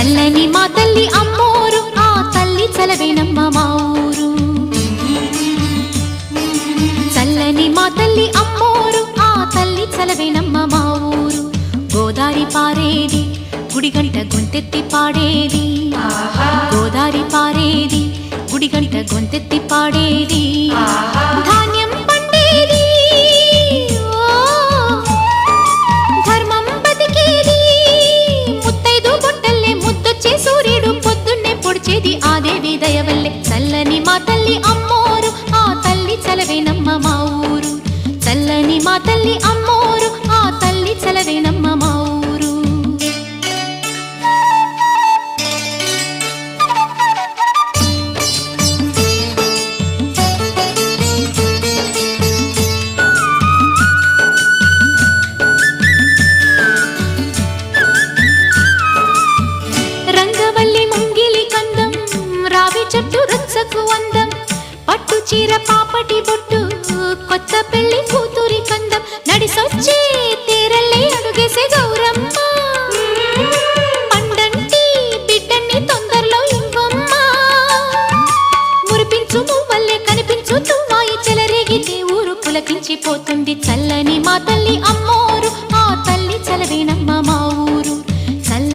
చల్లని మా తల్లి అమ్మోరు ఆ తల్లి చలవేనమ్మ మా ఊరు. చల్లని మా తల్లి అమ్మోరు ఆ తల్లి చలవేనమ్మ మా ఊరు. గోదారి పారేది గుడిగంట గొంతెత్తి పాడేది, గోదారి పారేది గుడిగంట గొంతెత్తి పాడేది. ధాన్యం పండేది ధర్మం బతికేది, ముత్తైదు బొట్టల్లే ముద్దొచ్చే సూర్యుడు పొద్దున్నే పొడిచేది ఆ దేవి దయవల్లే. చల్లని మా తల్లి అమ్మోరు ఆ తల్లి చలవేనమ్మ మా ఊరు. చల్లని మా తల్లి అమ్మోరు ఆ తల్లి చలవేనమ్మ మా ఊరు. రంగవల్లి ముంగిలి కందం రావి చెట్టు రచ్చకు అందం, పట్టు చీర పాపటి బొట్టు కొత్త పెళ్లి కూతురి కందం, నడిసొచ్చే తీరల్లే అడుగేసే గౌరమ్మ. పండంటి బిడ్డన్ని తొందరలో ఇవ్వమ్మ, మురిపించు మువ్వల్లే కనిపించు తుమ్మాయి చెలరేగితే ఊరు పులకించిపోతుంది. చల్లని మా తల్లి